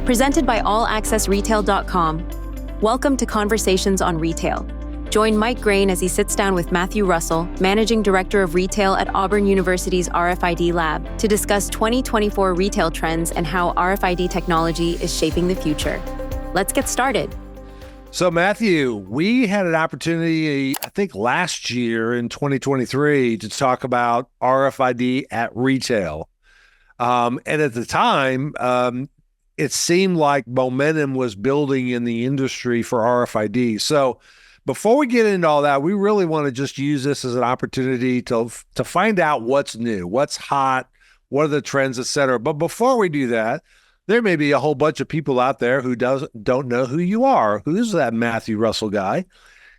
Presented by allaccessretail.com. Welcome to Conversations on Retail. Join Mike Graen as he sits down with Matthew Russell, Managing Director of Retail at Auburn University's RFID Lab, to discuss 2024 retail trends and how RFID technology is shaping the future. Let's get started. So, Matthew, we had an opportunity, I think last year in 2023, to talk about RFID at retail. And at the time, it seemed like momentum was building in the industry for RFID. So before we get into all that, we really want to just use this as an opportunity to find out what's new, what's hot, what are the trends, et cetera. But before we do that, there may be a whole bunch of people out there who don't know who you are. Who's that Matthew Russell guy?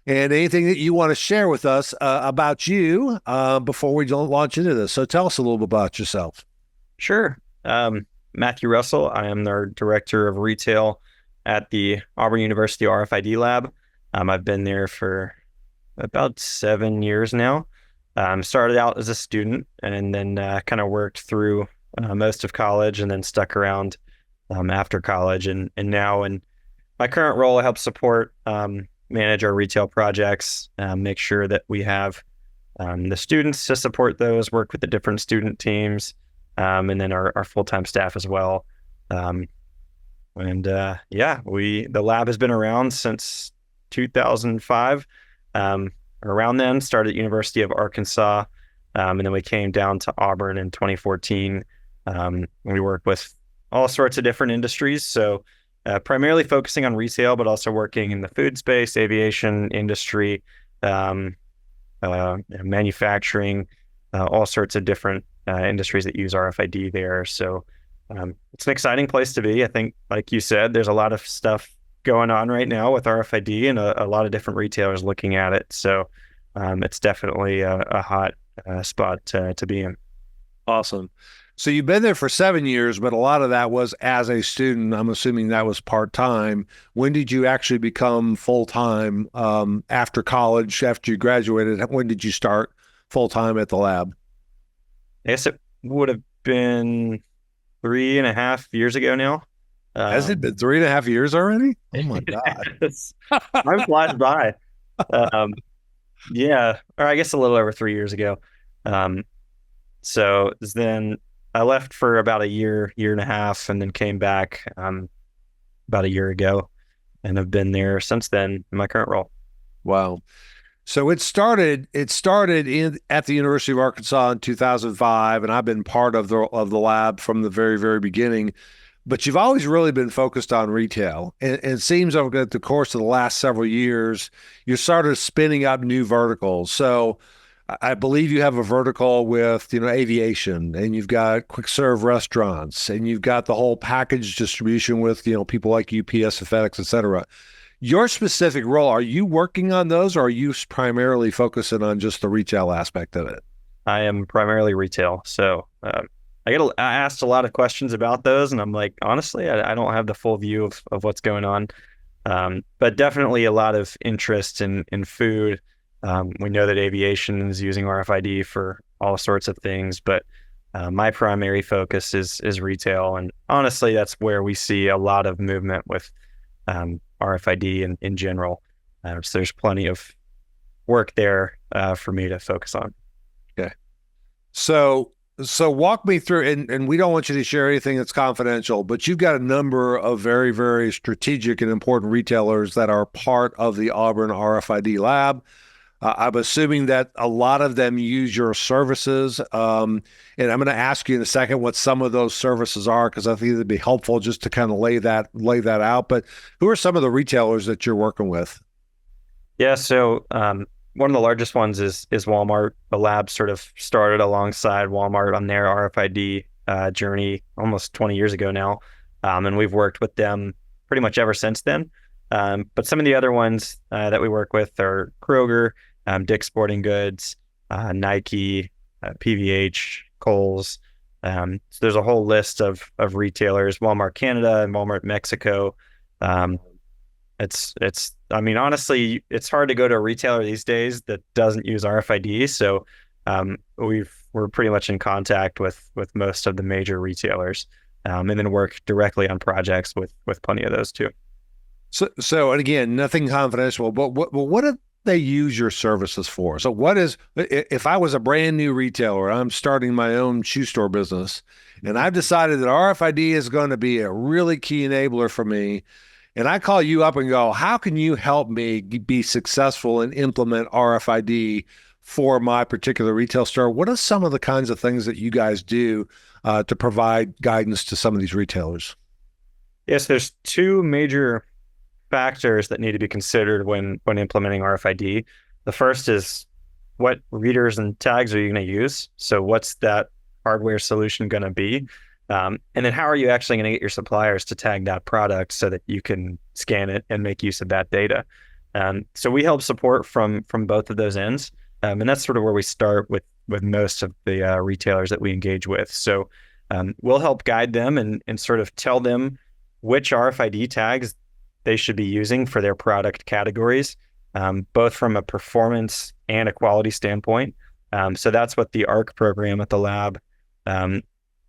And anything that you want to share with us about you before we don't launch into this. So tell us a little bit about yourself. Sure. Matthew Russell. I am the Director of Retail at the Auburn University RFID Lab. I've been there for about 7 years now. Started out as a student and then kind of worked through most of college and then stuck around after college. And now in my current role, I help support, manage our retail projects, make sure that we have the students to support those, work with the different student teams, and then our full-time staff as well. The lab has been around since 2005. Around then, started at University of Arkansas, and then we came down to Auburn in 2014. We work with all sorts of different industries, so primarily focusing on retail, but also working in the food space, aviation industry, manufacturing, all sorts of different industries that use RFID there. So it's an exciting place to be. I think, like you said, there's a lot of stuff going on right now with RFID and a lot of different retailers looking at it. So it's definitely a hot spot to be in. Awesome. So you've been there for 7 years, but a lot of that was as a student. I'm assuming that was part-time. When did you actually become full-time after college, after you graduated? When did you start full-time at the lab? I guess it would have been 3.5 years ago now. Has it been 3.5 years already? Oh my God. I'm flying by. Or I guess a little over 3 years ago. So then I left for about a year and a half, and then came back about a year ago, and have been there since then in my current role. Wow. So it started at the University of Arkansas in 2005, and I've been part of the lab from the very, very beginning. But you've always really been focused on retail, and it seems over the course of the last several years, you started spinning up new verticals. So I believe you have a vertical with aviation, and you've got quick serve restaurants, and you've got the whole package distribution with people like UPS and FedEx, et cetera. Your specific role, are you working on those, or are you primarily focusing on just the retail aspect of it? I am primarily retail. So I asked a lot of questions about those, and I'm like, honestly, I don't have the full view of what's going on. But definitely a lot of interest in food. We know that aviation is using RFID for all sorts of things, but my primary focus is retail. And honestly, that's where we see a lot of movement with RFID in general. So there's plenty of work there for me to focus on. Okay. So walk me through, and we don't want you to share anything that's confidential, but you've got a number of very, very strategic and important retailers that are part of the Auburn RFID Lab. I'm assuming that a lot of them use your services. And I'm going to ask you in a second what some of those services are, because I think it'd be helpful just to kind of lay that out. But who are some of the retailers that you're working with? Yeah, so one of the largest ones is Walmart. The lab sort of started alongside Walmart on their RFID journey almost 20 years ago now. And we've worked with them pretty much ever since then. But some of the other ones that we work with are Kroger, Dick's Sporting Goods, Nike, PVH, Kohl's. So there's a whole list of retailers, Walmart Canada and Walmart Mexico. Honestly, it's hard to go to a retailer these days that doesn't use RFID. So we're pretty much in contact with most of the major retailers. and then work directly on projects with plenty of those too. So, and again, nothing confidential, but what do they use your services for? So what is, if I was a brand new retailer, I'm starting my own shoe store business, and I've decided that RFID is going to be a really key enabler for me, and I call you up and go, how can you help me be successful and implement RFID for my particular retail store? What are some of the kinds of things that you guys do to provide guidance to some of these retailers? Yes, there's two major factors that need to be considered when implementing RFID. The first is, what readers and tags are you going to use? So what's that hardware solution going to be? And then how are you actually going to get your suppliers to tag that product so that you can scan it and make use of that data? So we help support from both of those ends. And that's sort of where we start with most of the retailers that we engage with. So we'll help guide them and sort of tell them which RFID tags they should be using for their product categories, both from a performance and a quality standpoint. So that's what the ARC program at the lab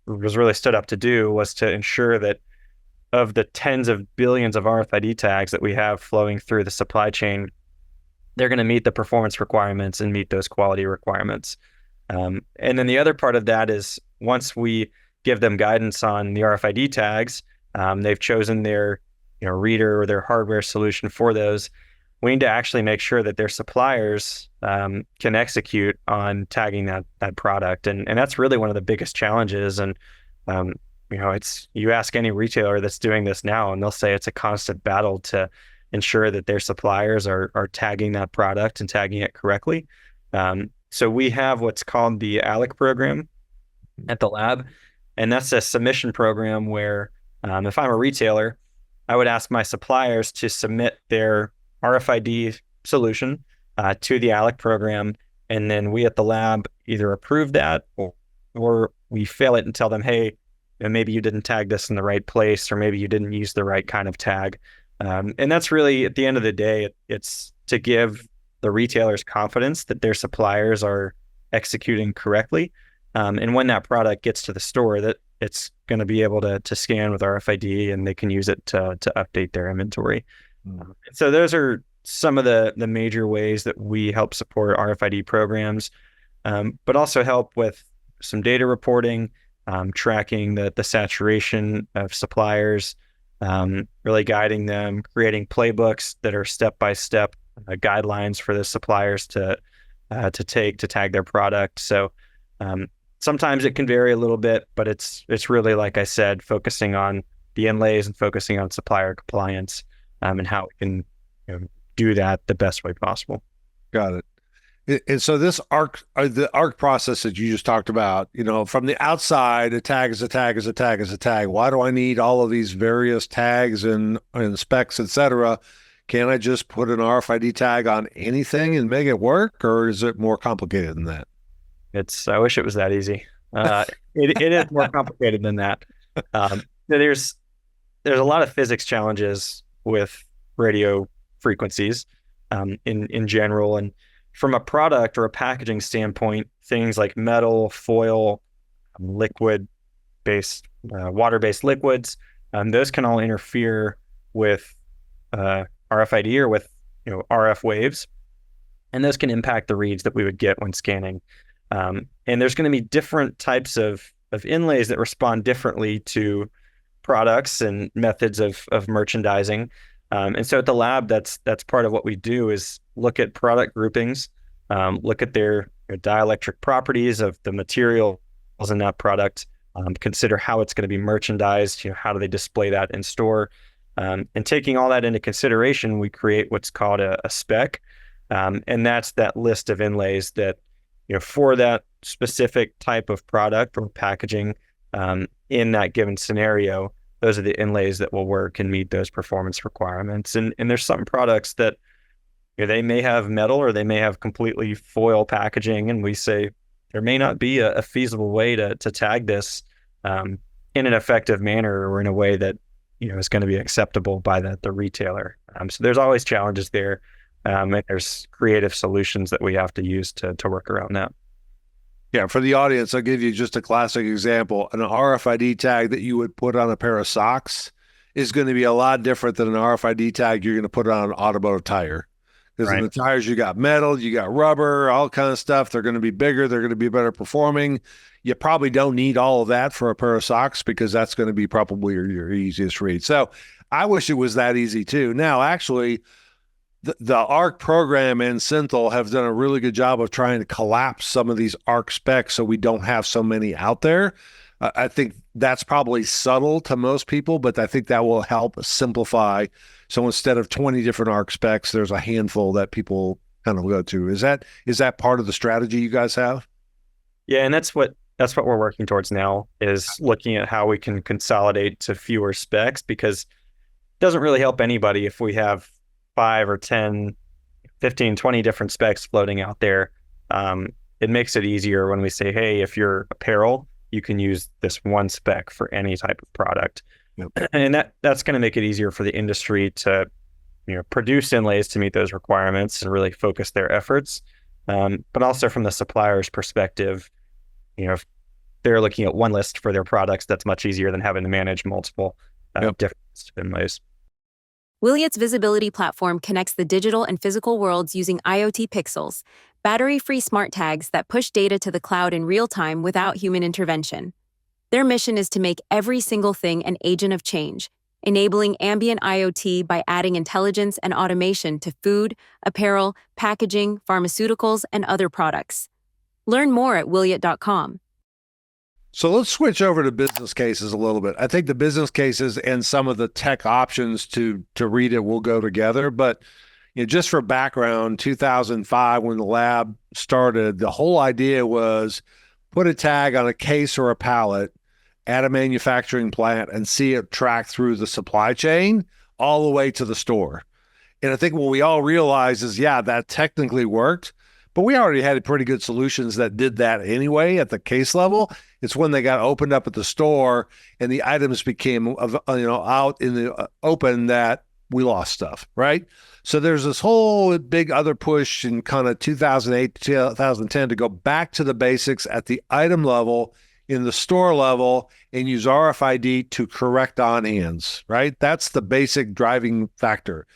was really stood up to do, was to ensure that of the tens of billions of RFID tags that we have flowing through the supply chain, they're going to meet the performance requirements and meet those quality requirements. And then the other part of that is, once we give them guidance on the RFID tags, they've chosen their reader or their hardware solution for those. We need to actually make sure that their suppliers can execute on tagging that product, and that's really one of the biggest challenges. And it's, you ask any retailer that's doing this now, and they'll say it's a constant battle to ensure that their suppliers are tagging that product and tagging it correctly. So we have what's called the ALEC program at the lab, and that's a submission program where if I'm a retailer, I would ask my suppliers to submit their RFID solution to the ALEC program, and then we at the lab either approve that or we fail it and tell them, hey, maybe you didn't tag this in the right place, or maybe you didn't use the right kind of tag. And that's really, at the end of the day, it's to give the retailers confidence that their suppliers are executing correctly. And when that product gets to the store, that it's going to be able to scan with RFID, and they can use it to update their inventory. So those are some of the major ways that we help support RFID programs, but also help with some data reporting, tracking the saturation of suppliers, really guiding them, creating playbooks that are step-by-step guidelines for the suppliers to tag their product. So sometimes it can vary a little bit, but it's really, like I said, focusing on the inlays and focusing on supplier compliance, and how we can do that the best way possible. Got it. And so this the ARC process that you just talked about, from the outside, a tag is a tag is a tag is a tag. Why do I need all of these various tags and specs, et cetera? Can I just put an RFID tag on anything and make it work, or is it more complicated than that? I wish it was that easy. It is more complicated than that. There's a lot of physics challenges with radio frequencies in general, and from a product or a packaging standpoint, things like metal, foil, liquid-based, water-based liquids, those can all interfere with RFID or with RF waves, and those can impact the reads that we would get when scanning. And there's going to be different types of inlays that respond differently to products and methods of merchandising. And so at the lab, that's part of what we do, is look at product groupings, look at their dielectric properties of the materials in that product, consider how it's going to be merchandised, how do they display that in store. And taking all that into consideration, we create what's called a spec. And that's that list of inlays that, for that specific type of product or packaging in that given scenario, those are the inlays that will work and meet those performance requirements. And there's some products that they may have metal or they may have completely foil packaging, and we say there may not be a feasible way to tag this in an effective manner or in a way that is going to be acceptable by the retailer. So there's always challenges there, and there's creative solutions that we have to use to work around that. Yeah, for the audience, I'll give you just a classic example. An RFID tag that you would put on a pair of socks is going to be a lot different than an RFID tag you're going to put on an automotive tire. Because in Right. the tires, you got metal, you got rubber, all kind of stuff. They're going to be bigger. They're going to be better performing. You probably don't need all of that for a pair of socks because that's going to be probably your easiest read. So I wish it was that easy too. Now, actually, the ARC program and Synthel have done a really good job of trying to collapse some of these ARC specs so we don't have so many out there. I think that's probably subtle to most people, but I think that will help simplify. So instead of 20 different ARC specs, there's a handful that people kind of go to. Is that part of the strategy you guys have? Yeah, and that's what we're working towards now, is looking at how we can consolidate to fewer specs, because it doesn't really help anybody if we have 5 or 10, 15, 20 different specs floating out there. It makes it easier when we say, hey, if you're apparel, you can use this one spec for any type of product. Yep. And that's going to make it easier for the industry to, produce inlays to meet those requirements and really focus their efforts. But also from the supplier's perspective, if they're looking at one list for their products, that's much easier than having to manage multiple different inlays. Wiliot's visibility platform connects the digital and physical worlds using IoT pixels, battery-free smart tags that push data to the cloud in real time without human intervention. Their mission is to make every single thing an agent of change, enabling ambient IoT by adding intelligence and automation to food, apparel, packaging, pharmaceuticals, and other products. Learn more at wiliot.com. So let's switch over to business cases a little bit. I think the business cases and some of the tech options to read it will go together. But just for background, 2005, when the lab started, the whole idea was put a tag on a case or a pallet at a manufacturing plant and see it track through the supply chain all the way to the store. And I think what we all realize is, yeah, that technically worked, but we already had pretty good solutions that did that anyway at the case level. It's when they got opened up at the store and the items became, out in the open that we lost stuff, right? So there's this whole big other push in kind of 2008 to 2010 to go back to the basics at the item level, in the store level, and use RFID to correct on hands, right? That's the basic driving factor.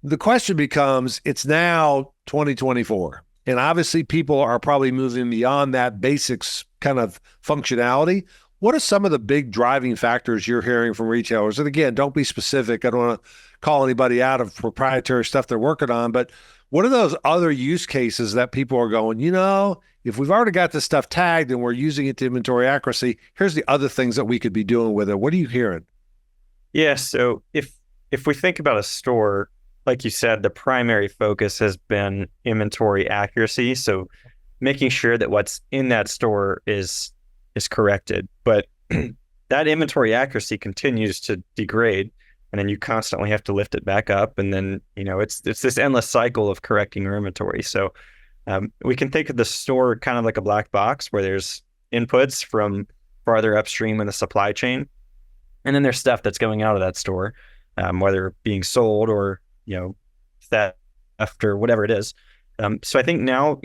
The question becomes, it's now 2024. And obviously people are probably moving beyond that basics kind of functionality. What are some of the big driving factors you're hearing from retailers? And again, don't be specific. I don't want to call anybody out of proprietary stuff they're working on, but what are those other use cases that people are going, if we've already got this stuff tagged and we're using it to inventory accuracy, here's the other things that we could be doing with it. What are you hearing? Yeah, so if we think about a store, like you said, the primary focus has been inventory accuracy. So making sure that what's in that store is corrected. But that inventory accuracy continues to degrade. And then you constantly have to lift it back up. And then, it's this endless cycle of correcting your inventory. So we can think of the store kind of like a black box where there's inputs from farther upstream in the supply chain. And then there's stuff that's going out of that store, whether being sold or theft or whatever it is. So I think now,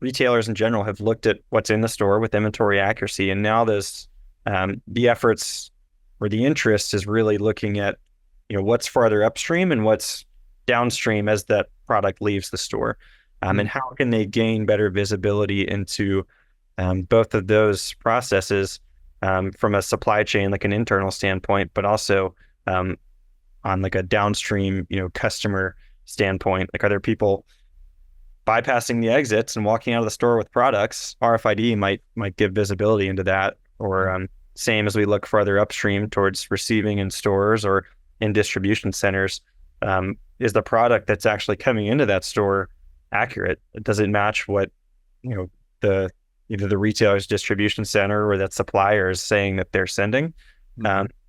retailers in general have looked at what's in the store with inventory accuracy, and now there's the efforts or the interest is really looking at, what's farther upstream and what's downstream as that product leaves the store, and how can they gain better visibility into both of those processes from a supply chain, like an internal standpoint, but also on like a downstream, customer standpoint. Like, are there people bypassing the exits and walking out of the store with products? RFID might give visibility into that. Or same as we look farther upstream towards receiving in stores or in distribution centers, is the product that's actually coming into that store accurate? Does it match what either the retailer's distribution center or that supplier is saying that they're sending?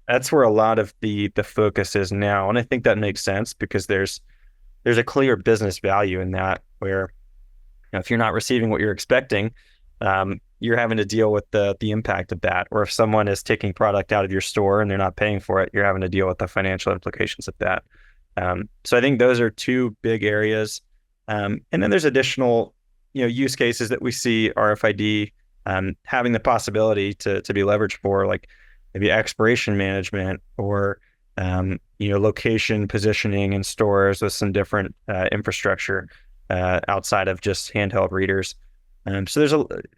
That's where a lot of the focus is now. And I think that makes sense because there's a clear business value in that, where if you're not receiving what you're expecting, you're having to deal with the impact of that. Or if someone is taking product out of your store and they're not paying for it, you're having to deal with the financial implications of that. So I think those are two big areas. And then there's additional use cases that we see RFID having the possibility to be leveraged for, like maybe expiration management or location positioning in stores with some different infrastructure outside of just handheld readers. So there's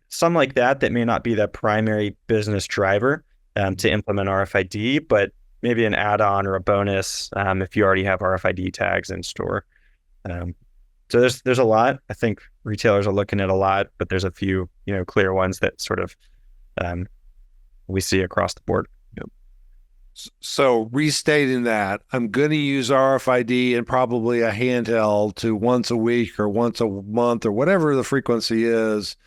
some like that may not be the primary business driver to implement RFID, but maybe an add-on or a bonus if you already have RFID tags in store. So there's a lot. I think retailers are looking at a lot, but there's a few clear ones that sort of we see across the board. So restating that, I'm going to use RFID and probably a handheld to once a week or once a month or whatever the frequency is.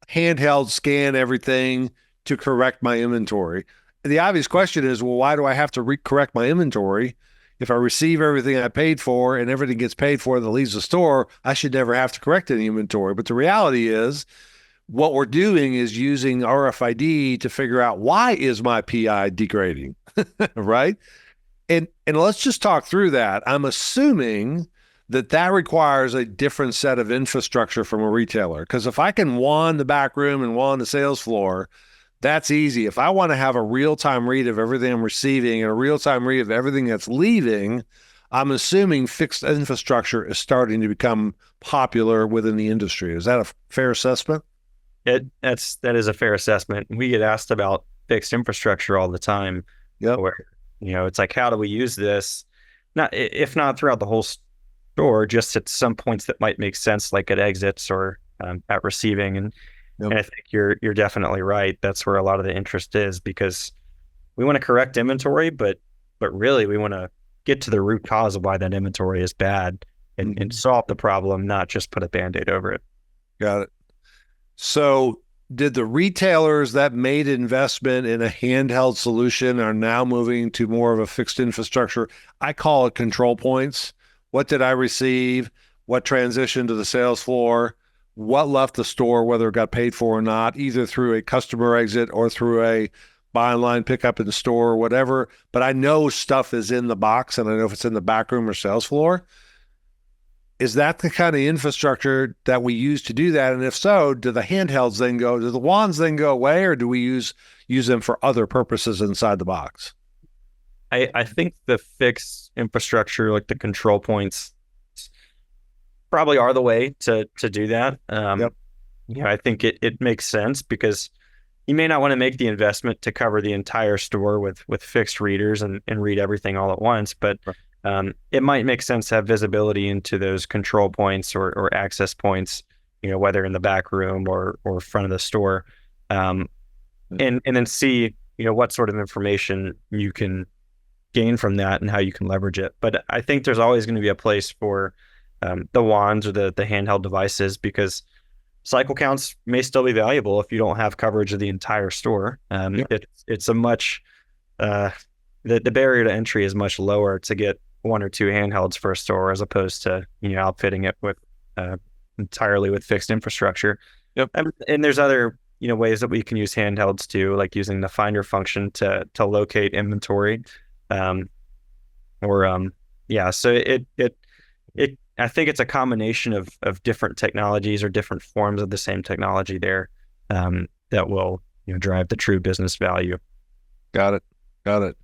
Handheld scan everything to correct my inventory. The obvious question is, well, why do I have to correct my inventory? If I receive everything I paid for and everything gets paid for that leaves the store, I should never have to correct any inventory. But the reality is, what we're doing is using RFID to figure out, why is my PI degrading, right? And let's just talk through that. I'm assuming that requires a different set of infrastructure from a retailer. Because if I can wand the back room and wand the sales floor, that's easy. If I want to have a real-time read of everything I'm receiving and a real-time read of everything that's leaving, I'm assuming fixed infrastructure is starting to become popular within the industry. Is that a fair assessment? That is a fair assessment. We get asked about fixed infrastructure all the time. Yep. Where it's like, how do we use this? If not throughout the whole store, just at some points that might make sense, like at exits or at receiving. And I think you're definitely right. That's where a lot of the interest is, because we want to correct inventory, but really we want to get to the root cause of why that inventory is bad and solve the problem, not just put a Band-Aid over it. Got it. So did the retailers that made investment in a handheld solution are now moving to more of a fixed infrastructure? I call it control points. What did I receive? What transitioned to the sales floor? What left the store, whether it got paid for or not, either through a customer exit or through a buy online, pick up in store or whatever. But I know stuff is in the box, and I know if it's in the back room or sales floor. Is that the kind of infrastructure that we use to do that? And if so, do the handhelds then go, do the wands then go away, or do we use them for other purposes inside the box? I think the fixed infrastructure, like the control points, probably are the way to do that. Yep. I think it makes sense, because you may not want to make the investment to cover the entire store with fixed readers and read everything all at once, but it might make sense to have visibility into those control points or access points, whether in the back room or front of the store, and then see, what sort of information you can gain from that and how you can leverage it. But I think there's always going to be a place for the wands or the handheld devices, because cycle counts may still be valuable if you don't have coverage of the entire store. It's a much the barrier to entry is much lower to get one or two handhelds for a store, as opposed to outfitting it with entirely with fixed infrastructure. Yep. And there's other ways that we can use handhelds too, like using the finder function to locate inventory, So I think it's a combination of different technologies or different forms of the same technology there that will drive the true business value. Got it.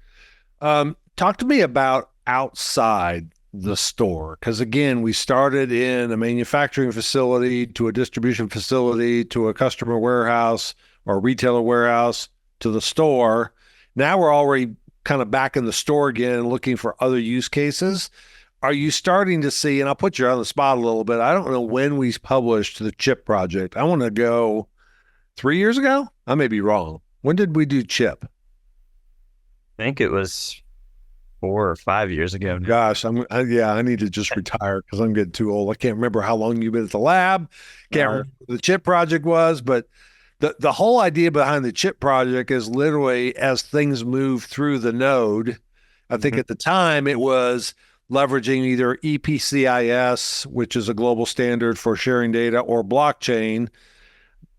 Talk to me about outside the store, because again, we started in a manufacturing facility to a distribution facility to a customer warehouse or retailer warehouse to the store. Now we're already kind of back in the store again and looking for other use cases. Are you starting to see, and I'll put you on the spot a little bit, I don't know when we published the CHIP project. I want to go 3 years ago? I may be wrong. When did we do CHIP? I think it was 4 or 5 years ago. Gosh, I need to just retire because I'm getting too old. I can't remember how long you've been at the lab. Can't remember what the CHIP project was, but the whole idea behind the CHIP project is literally as things move through the node. I think at the time it was leveraging either EPCIS, which is a global standard for sharing data, or blockchain.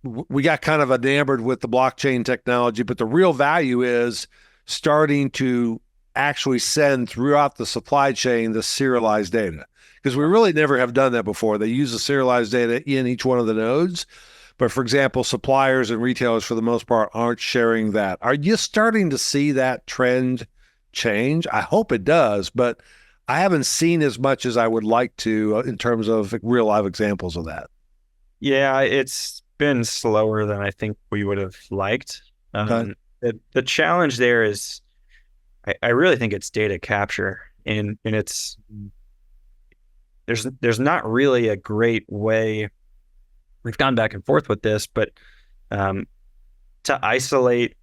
We got kind of enamored with the blockchain technology, but the real value is starting to actually send throughout the supply chain the serialized data. because we really never have done that before. They use the serialized data in each one of the nodes. But for example, suppliers and retailers, for the most part, aren't sharing that. Are you starting to see that trend change? I hope it does, but I haven't seen as much as I would like to in terms of real live examples of that. Yeah, it's been slower than I think we would have liked. Okay. The challenge there is, I really think it's data capture, and there's not really a great way. We've gone back and forth with this, but to isolate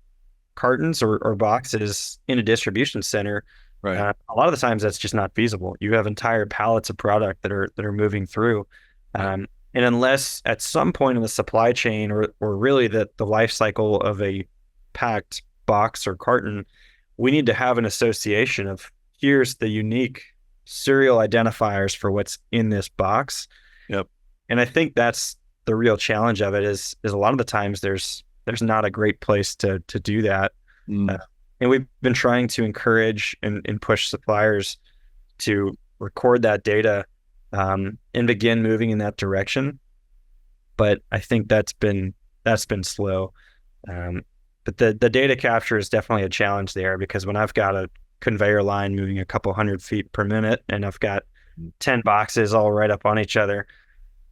cartons or boxes in a distribution center, Right. A lot of the times that's just not feasible. You have entire pallets of product that are moving through. And unless at some point in the supply chain or really the life cycle of a packed box or carton, we need to have an association of here's the unique serial identifiers for what's in this box. Yep. And I think that's the real challenge of it is a lot of the times there's not a great place to do that. And we've been trying to encourage and push suppliers to record that data and begin moving in that direction. But I think that's been slow. But the data capture is definitely a challenge there, because when I've got a conveyor line moving a couple 100 feet per minute and I've got 10 boxes all right up on each other,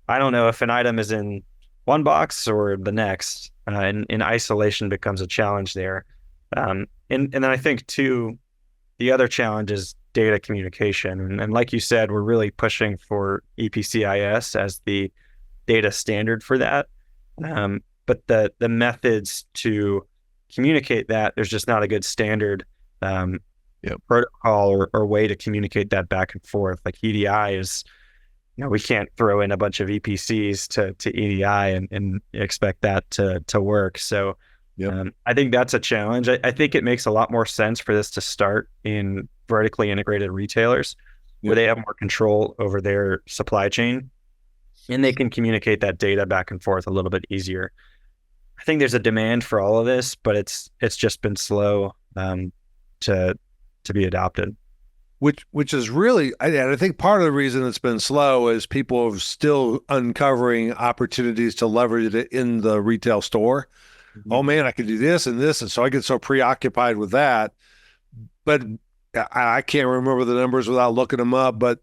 I don't know if an item is in one box or the next, and isolation becomes a challenge there. And then I think too, the other challenge is data communication. And like you said, we're really pushing for EPCIS as the data standard for that. But the methods to communicate that, there's just not a good standard protocol or way to communicate that back and forth. Like EDI is, we can't throw in a bunch of EPCs to EDI and expect that to work. So I think that's a challenge. I think it makes a lot more sense for this to start in vertically integrated retailers where they have more control over their supply chain and they can communicate that data back and forth a little bit easier. I think there's a demand for all of this, but it's just been slow to be adopted. Which is really, I think part of the reason it's been slow is people are still uncovering opportunities to leverage it in the retail store. Mm-hmm. Oh man, I could do this and this. And so I get so preoccupied with that. But I can't remember the numbers without looking them up. But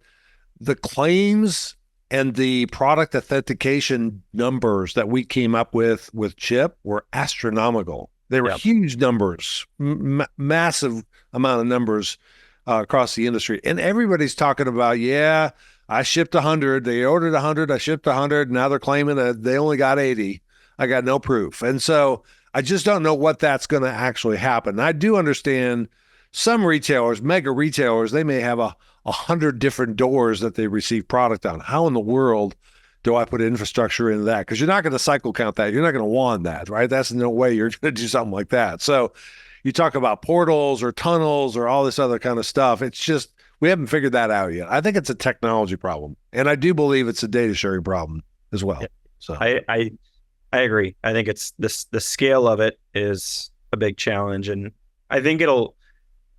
the claims and the product authentication numbers that we came up with Chip were astronomical. They were huge numbers, massive amount of numbers across the industry. And everybody's talking about, I shipped 100. They ordered 100. I shipped 100. Now they're claiming that they only got 80. I got no proof. And so I just don't know what that's going to actually happen. I do understand some retailers, mega retailers, they may have 100 different doors that they receive product on. How in the world do I put infrastructure into that? Because you're not going to cycle count that. You're not going to want that, right? That's no way you're going to do something like that. So you talk about portals or tunnels or all this other kind of stuff. It's just, we haven't figured that out yet. I think it's a technology problem. And I do believe it's a data sharing problem as well. So I agree. I think it's the scale of it is a big challenge. And I think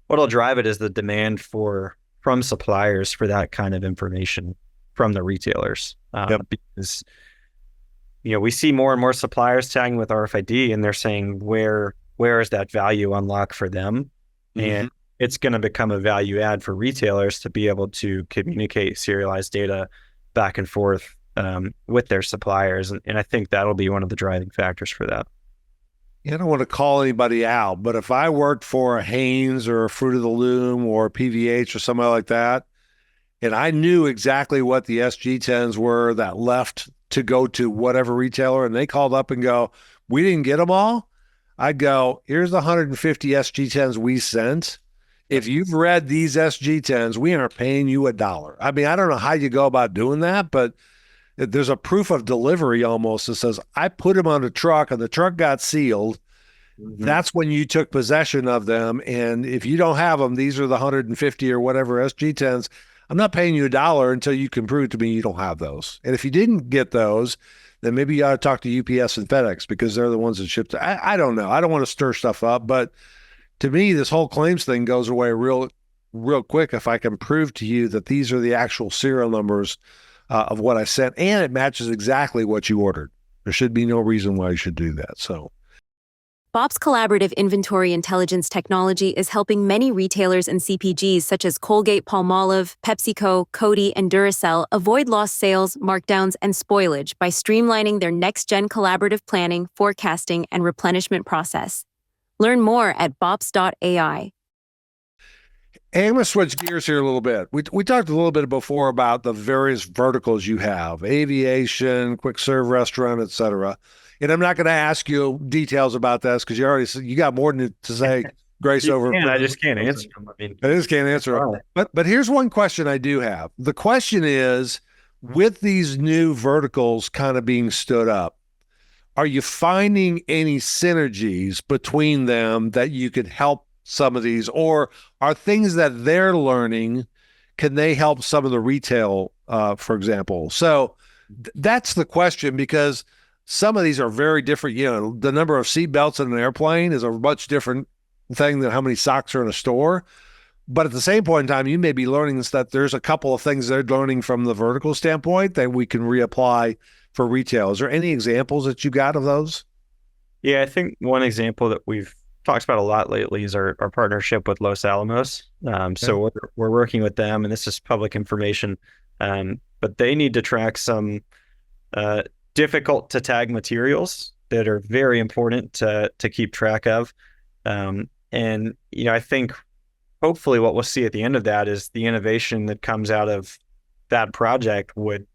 what'll drive it is the demand from suppliers for that kind of information from the retailers. Because, we see more and more suppliers tagging with RFID and they're saying, where is that value unlock for them? Mm-hmm. And it's going to become a value add for retailers to be able to communicate serialized data back and forth with their suppliers. And I think that'll be one of the driving factors for that. I don't want to call anybody out, but if I worked for a Hanes or a Fruit of the Loom or a PVH or somebody like that, and I knew exactly what the SG10s were that left to go to whatever retailer, and they called up and go, we didn't get them all, I'd go, here's the 150 SG10s we sent. If you've read these SG10s, we aren't paying you $1. I mean, I don't know how you go about doing that, but there's a proof of delivery almost that says, I put them on a truck and the truck got sealed. Mm-hmm. That's when you took possession of them. And if you don't have them, these are the 150 or whatever SG10s. I'm not paying you $1 until you can prove to me you don't have those. And if you didn't get those, then maybe you ought to talk to UPS and FedEx because they're the ones that ship. I don't know. I don't want to stir stuff up, but to me, this whole claims thing goes away real real quick if I can prove to you that these are the actual serial numbers of what I sent, and it matches exactly what you ordered. There should be no reason why you should do that. So BOP's collaborative inventory intelligence technology is helping many retailers and CPGs such as Colgate-Palmolive, PepsiCo, Coty, and Duracell avoid lost sales, markdowns, and spoilage by streamlining their next-gen collaborative planning, forecasting, and replenishment process. Learn more at bops.ai. Hey, I'm going to switch gears here a little bit. We talked a little bit before about the various verticals you have: aviation, quick serve restaurant, et cetera. And I'm not going to ask you details about this because you got more than to say, Grace. I just can't answer them. I just can't answer them. But here's one question I do have. The question is, with these new verticals kind of being stood up, are you finding any synergies between them that you could help some of these, or are things that they're learning, can they help some of the retail, for example? So that's the question, because some of these are very different. You know, the number of seat belts in an airplane is a much different thing than how many socks are in a store. But at the same point in time, you may be learning that there's a couple of things they're learning from the vertical standpoint that we can reapply for retail. Is there any examples that you got of those? Yeah, I think one example that we've talked about a lot lately is our partnership with Los Alamos. So we're working with them, and this is public information, but they need to track some difficult to tag materials that are very important to keep track of. And, you know, I think hopefully what we'll see at the end of that is the innovation that comes out of that project would,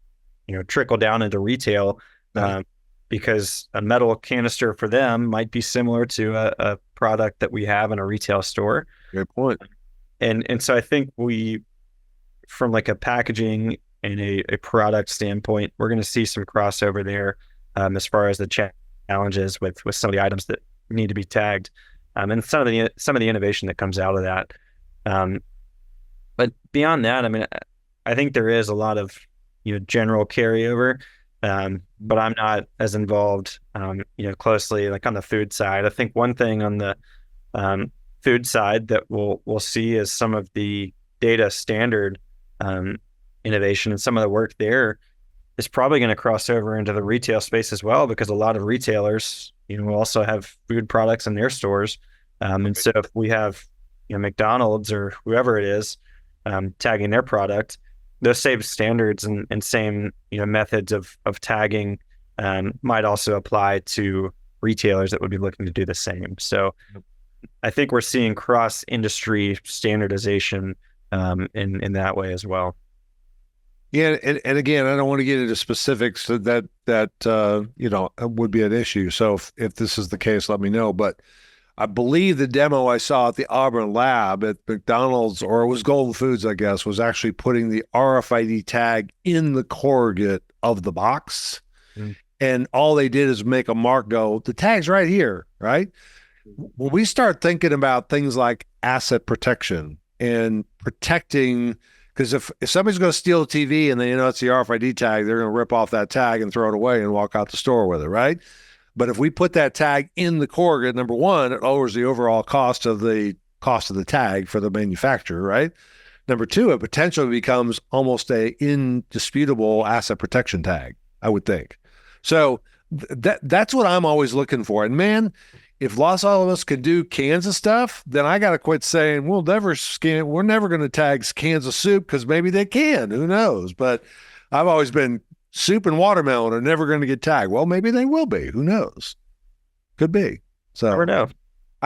you know, trickle down into retail, because a metal canister for them might be similar to a product that we have in a retail store. Great point. And so I think from like a packaging and a product standpoint, we're going to see some crossover there, as far as the challenges with some of the items that need to be tagged, and some of the innovation that comes out of that. But beyond that, I mean, I think there is a lot of, you know, general carryover, but I'm not as involved, you know, closely like on the food side. I think one thing on the food side that we'll see is some of the data standard innovation, and some of the work there is probably going to cross over into the retail space as well, because a lot of retailers, you know, also have food products in their stores. And so if we have, you know, McDonald's or whoever it is, tagging their product, those same standards and same, you know, methods of tagging might also apply to retailers that would be looking to do the same. So I think we're seeing cross-industry standardization in that way as well. Yeah, and again, I don't want to get into specifics that you know, would be an issue. So if this is the case, let me know. But I believe the demo I saw at the Auburn lab at McDonald's, or it was Golden Foods, I guess, was actually putting the RFID tag in the corrugate of the box. And all they did is make a mark go, the tag's right here, right? When we start thinking about things like asset protection and protecting, because if somebody's going to steal a TV and they know it's the RFID tag, they're going to rip off that tag and throw it away and walk out the store with it, right? But if we put that tag in the corrugate, number one, it lowers the overall cost of the tag for the manufacturer, right? Number two, it potentially becomes almost a indisputable asset protection tag, I would think. So that's what I'm always looking for. And man, if Los Alamos can do Kansas stuff, then I got to quit saying we're never going to tag Kansas soup, because maybe they can. Who knows? But I've always been, soup and watermelon are never going to get tagged. Well, maybe they will be. Who knows? Could be. So never know.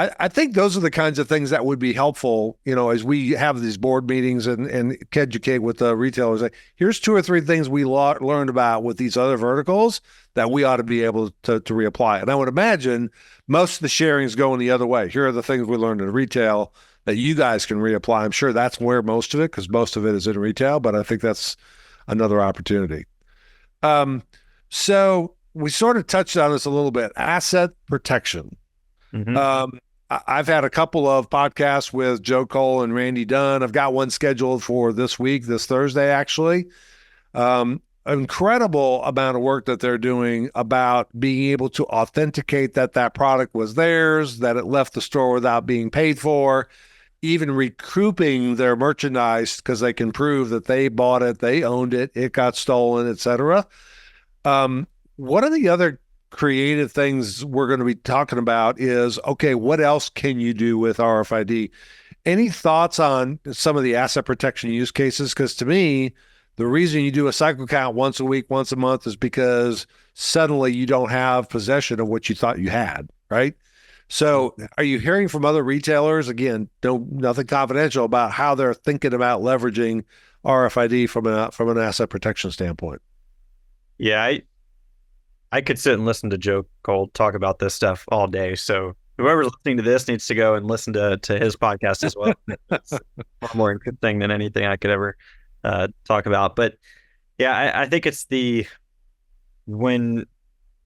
I think those are the kinds of things that would be helpful, you know, as we have these board meetings and educate with the retailers. Like, here's 2 or 3 things we learned about with these other verticals that we ought to be able to reapply. And I would imagine most of the sharing is going the other way. Here are the things we learned in retail that you guys can reapply. I'm sure that's where most of it, because most of it is in retail, but I think that's another opportunity. So we sort of touched on this a little bit, asset protection. I've had a couple of podcasts with Joe Cole and Randy Dunn. I've got one scheduled for this week, this Thursday, actually. Incredible amount of work that they're doing about being able to authenticate that product was theirs, that it left the store without being paid for. even recouping their merchandise because they can prove that they bought it, they owned it, it got stolen, etc. What are the other creative things we're going to be talking about is, okay, what else can you do with RFID? Any thoughts on some of the asset protection use cases? Because to me, the reason you do a cycle count once a week, once a month is because suddenly you don't have possession of what you thought you had, right? So are you hearing from other retailers, again, nothing confidential, about how they're thinking about leveraging RFID from an asset protection standpoint? Yeah, I could sit and listen to Joe Cole talk about this stuff all day. So whoever's listening to this needs to go and listen to his podcast as well. It's far more interesting than anything I could ever talk about. But yeah, I think it's when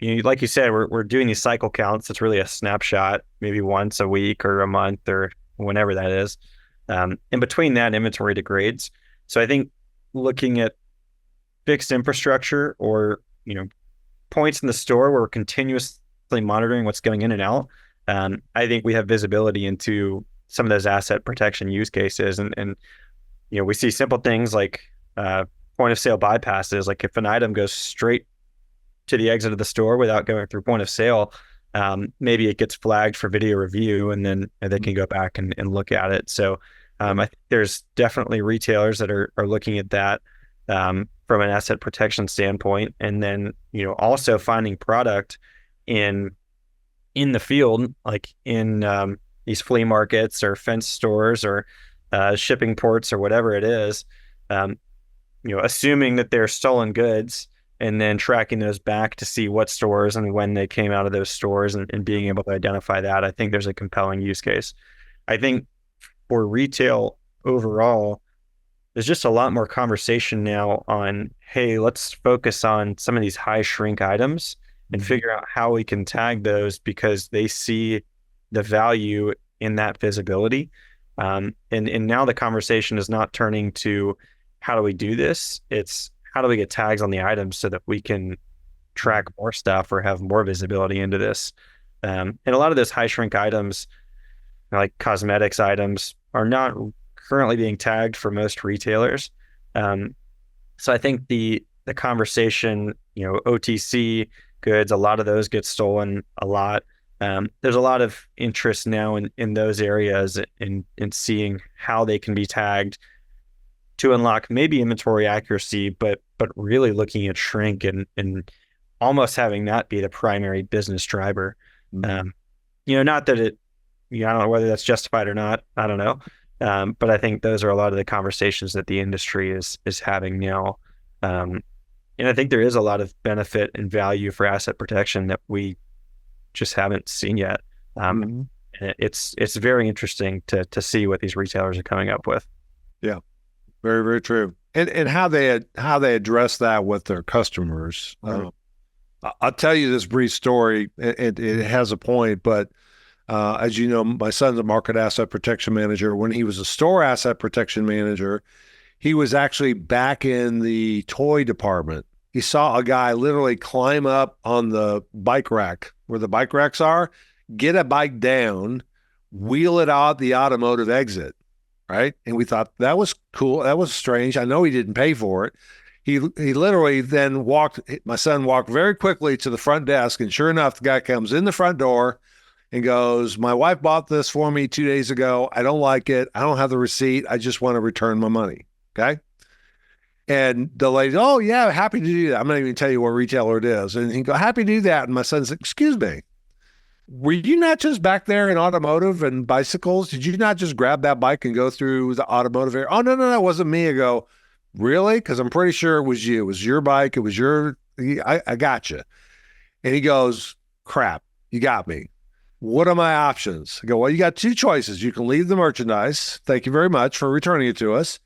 like you said, we're doing these cycle counts. It's really a snapshot, maybe once a week or a month or whenever that is. In between that, inventory degrades. So I think looking at fixed infrastructure or points in the store where we're continuously monitoring what's going in and out. I think we have visibility into some of those asset protection use cases, and we see simple things like point of sale bypasses. Like if an item goes straight to the exit of the store without going through point of sale, maybe it gets flagged for video review, and then they can go back and look at it. So I think there's definitely retailers that are looking at that from an asset protection standpoint, and then also finding product in the field, like in these flea markets or fence stores or shipping ports or whatever it is. Assuming that they're stolen goods, and then tracking those back to see what stores and when they came out of those stores, and being able to identify that. I think there's a compelling use case. I think for retail overall, there's just a lot more conversation now on, hey, let's focus on some of these high shrink items and figure out how we can tag those, because they see the value in that visibility. And now the conversation is not turning to how do we do this? It's how do we get tags on the items so that we can track more stuff or have more visibility into this. And a lot of those high shrink items, like cosmetics items, are not currently being tagged for most retailers. So I think the conversation, OTC goods, a lot of those get stolen a lot. There's a lot of interest now in those areas, in seeing how they can be tagged to unlock maybe inventory accuracy, but really looking at shrink and almost having that be the primary business driver. Not that I don't know whether that's justified or not. I don't know. But I think those are a lot of the conversations that the industry is having now. And I think there is a lot of benefit and value for asset protection that we just haven't seen yet. And it's very interesting to see what these retailers are coming up with. Yeah, very, very true. And how they address that with their customers. I'll tell you this brief story. It has a point, but as you know, my son's a market asset protection manager. When he was a store asset protection manager, he was actually back in the toy department. He saw a guy literally climb up on the bike rack where the bike racks are, get a bike down, wheel it out the automotive exit, right? And we thought that was cool. That was strange. I know he didn't pay for it. He literally then my son walked very quickly to the front desk, and sure enough, the guy comes in the front door and goes, "My wife bought this for me 2 days ago. I don't like it. I don't have the receipt. I just want to return my money." Okay. And the lady, "Oh yeah, happy to do that. I'm not even tell you what retailer it is." And he go, "Happy to do that." And my son's like, "Excuse me, were you not just back there in automotive and bicycles? Did you not just grab that bike and go through the automotive area?" "Oh, no, that wasn't me." I go, "Really? Because I'm pretty sure it was you. It was your bike. It was I got you." And he goes, "Crap, you got me. What are my options?" I go, "Well, you got two choices. You can leave the merchandise. Thank you very much for returning it to us.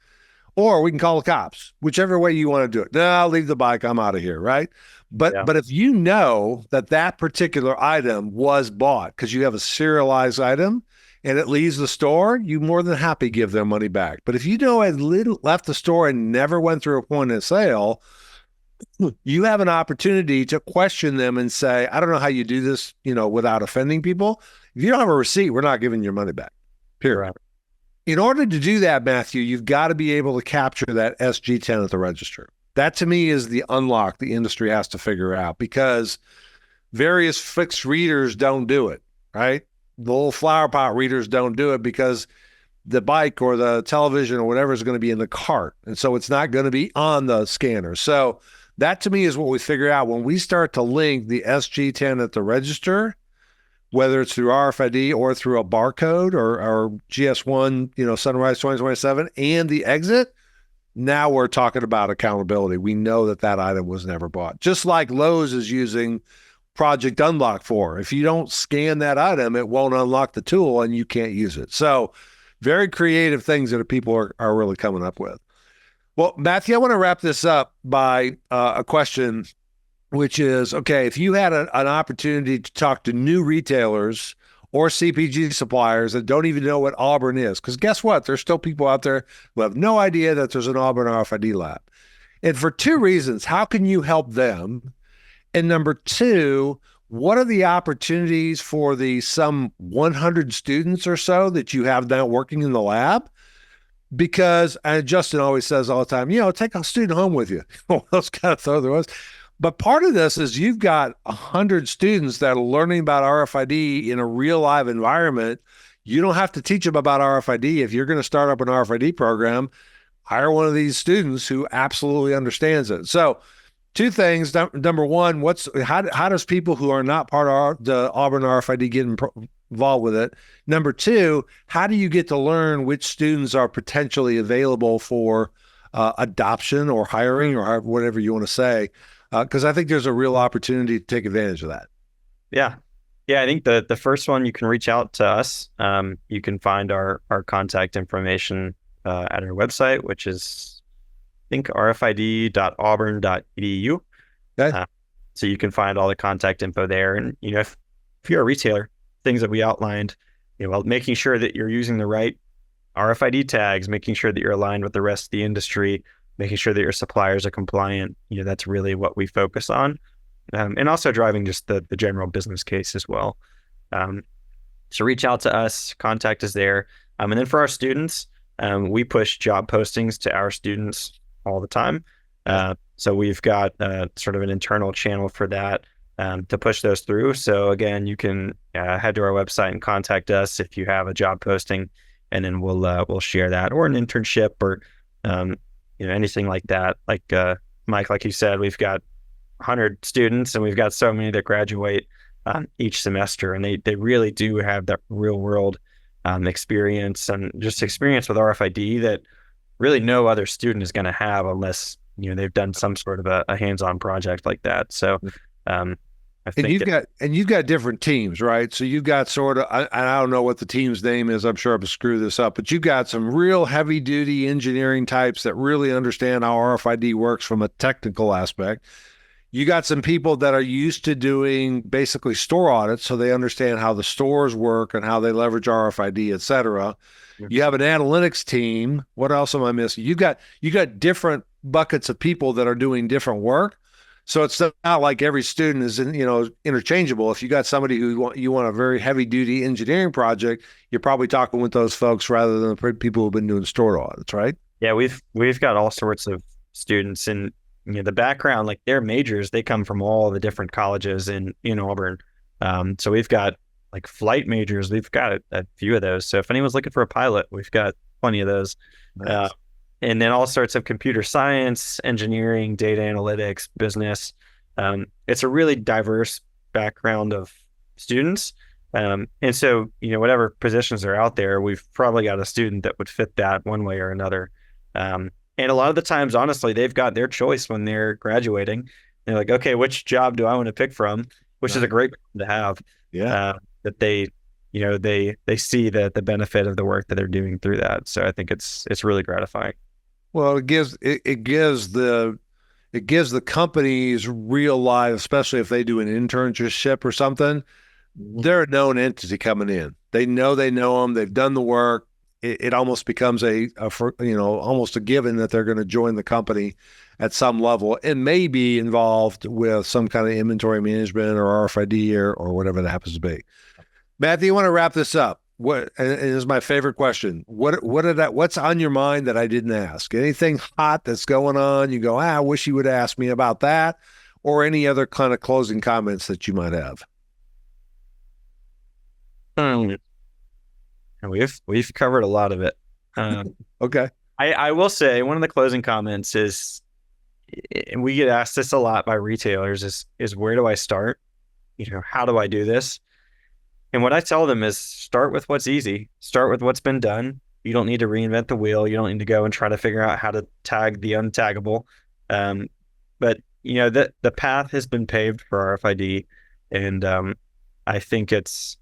Or we can call the cops, whichever way you want to do it." "No, I'll leave the bike. I'm out of here." Right. But if you know that particular item was bought because you have a serialized item and it leaves the store, you more than happy give their money back. But if you know it left the store and never went through a point of sale, you have an opportunity to question them and say, "I don't know how you do this, without offending people. If you don't have a receipt, we're not giving your money back." Period. In order to do that, Matthew, you've got to be able to capture that SG10 at the register. That to me is the unlock the industry has to figure out, because various fixed readers don't do it, right? The little flower pot readers don't do it because the bike or the television or whatever is going to be in the cart. And so it's not going to be on the scanner. So that to me is what we figure out when we start to link the SG10 at the register, whether it's through RFID or through a barcode or GS1, Sunrise 2027 and the exit. Now we're talking about accountability. We know that item was never bought. Just like Lowe's is using Project Unlock for. If you don't scan that item, it won't unlock the tool and you can't use it. So very creative things that people are really coming up with. Well, Matthew, I want to wrap this up by a question, which is, okay, if you had an opportunity to talk to new retailers or CPG suppliers that don't even know what Auburn is, because guess what? There's still people out there who have no idea that there's an Auburn RFID lab. And for two reasons, how can you help them? And number two, what are the opportunities for the some 100 students or so that you have now working in the lab? Because, and Justin always says all the time, take a student home with you. Those kind of throw the ones. But part of this is you've got 100 students that are learning about RFID in a real live environment. You don't have to teach them about RFID. If you're going to start up an RFID program, hire one of these students who absolutely understands it. So two things. Number one, how does people who are not part of the Auburn RFID get involved with it? Number two, how do you get to learn which students are potentially available for adoption or hiring or whatever you want to say? Because I think there's a real opportunity to take advantage of that. Yeah. I think the first one, you can reach out to us. You can find our contact information at our website, which is, I think, rfid.auburn.edu. Okay. So you can find all the contact info there. And, if you're a retailer, things that we outlined, making sure that you're using the right RFID tags, making sure that you're aligned with the rest of the industry, making sure that your suppliers are compliant, that's really what we focus on. And also driving just the general business case as well. So reach out to us, contact us there. And then for our students, we push job postings to our students all the time. So we've got sort of an internal channel for that to push those through. So again, you can head to our website and contact us if you have a job posting, and then we'll share that, or an internship, or anything like that. Like Mike, like you said, we've got 100 students, and we've got so many that graduate each semester, and they really do have that real world experience, and just experience with RFID that really no other student is going to have unless they've done some sort of a hands-on project like that. So I think you've got different teams, right? So you've got sort of, I don't know what the team's name is. I'm sure I'm going to screw this up, but you've got some real heavy duty engineering types that really understand how RFID works from a technical aspect. You got some people that are used to doing basically store audits, so they understand how the stores work and how they leverage RFID, et cetera. You have an analytics team. What else am I missing? You got different buckets of people that are doing different work. So it's not like every student is interchangeable. If you got somebody who you want a very heavy duty engineering project, you're probably talking with those folks rather than the people who've been doing store audits, right? Yeah, we've got all sorts of students, and the background, like their majors, they come from all the different colleges in Auburn. So we've got like flight majors. We've got a few of those. So if anyone's looking for a pilot, we've got plenty of those. Nice. And then all sorts of computer science, engineering, data analytics, business. It's a really diverse background of students. And so, whatever positions are out there, we've probably got a student that would fit that one way or another. And a lot of the times, honestly, they've got their choice when they're graduating. They're like, okay, which job do I want to pick from? Which is a great problem to have. Yeah. That they see the benefit of the work that they're doing through that. So I think it's really gratifying. Well, it gives the companies real life, especially if they do an internship or something. They're a known entity coming in. They know them. They've done the work. It almost becomes almost a given that they're going to join the company at some level and may be involved with some kind of inventory management or RFID or whatever that happens to be. Matthew, you want to wrap this up? what and it is my favorite question. What's on your mind that I didn't ask? Anything hot that's going on? You go, I wish you would ask me about that, or any other kind of closing comments that you might have. And we've covered a lot of it. Okay. I will say one of the closing comments is, and we get asked this a lot by retailers, is where do I start? How do I do this? And what I tell them is start with what's easy. Start with what's been done. You don't need to reinvent the wheel. You don't need to go and try to figure out how to tag the untaggable. But the path has been paved for RFID, and I think it's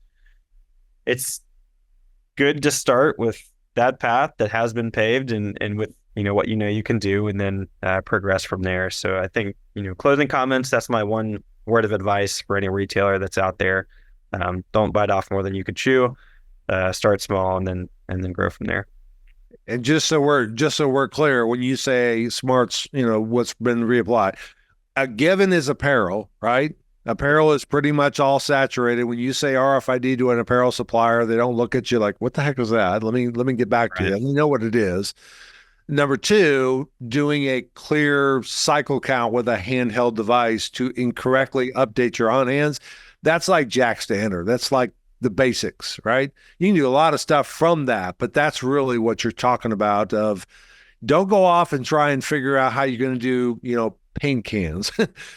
good to start with that path that has been paved and with what you can do, and then progress from there. So I think closing comments, that's my one word of advice for any retailer that's out there. Don't bite off more than you could chew. Start small and then grow from there. And just so we're clear, when you say smarts, what's been reapplied, a given is apparel, right? Apparel is pretty much all saturated. When you say RFID to an apparel supplier, they don't look at you like, what the heck is that? Let me get back to you. You know what it is. Number two, doing a clear cycle count with a handheld device to incorrectly update your on hands. That's like jack standard. That's like the basics, right? You can do a lot of stuff from that, but that's really what you're talking about of don't go off and try and figure out how you're going to do, paint cans.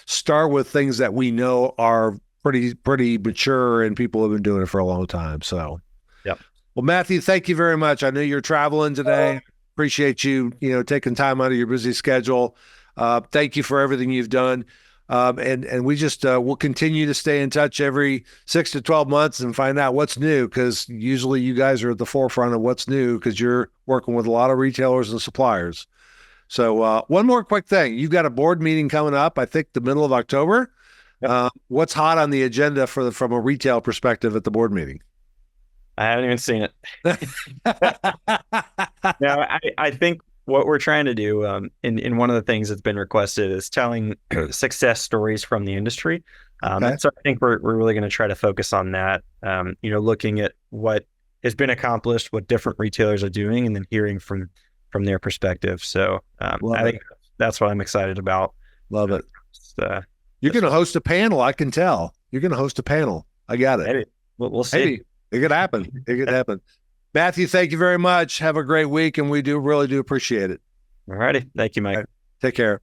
Start with things that we know are pretty mature and people have been doing it for a long time. So, yep. Well, Matthew, thank you very much. I know you're traveling today. Appreciate you, taking time out of your busy schedule. Thank you for everything you've done. And we just, we'll continue to stay in touch every 6 to 12 months and find out what's new. Cause usually you guys are at the forefront of what's new because you're working with a lot of retailers and suppliers. So, one more quick thing. You've got a board meeting coming up, I think the middle of October. Yep. What's hot on the agenda from a retail perspective at the board meeting? I haven't even seen it. No, I think what we're trying to do, in one of the things that's been requested is telling success stories from the industry. Okay. So I think we're really going to try to focus on that, looking at what has been accomplished, what different retailers are doing, and then hearing from their perspective. So I think that's what I'm excited about. Love it. You're going to host a panel. I can tell. You're going to host a panel. I got it. Maybe. We'll see. Maybe. It could happen. It could happen. Matthew, thank you very much. Have a great week, and we really do appreciate it. All righty. Thank you, Mike. Right. Take care.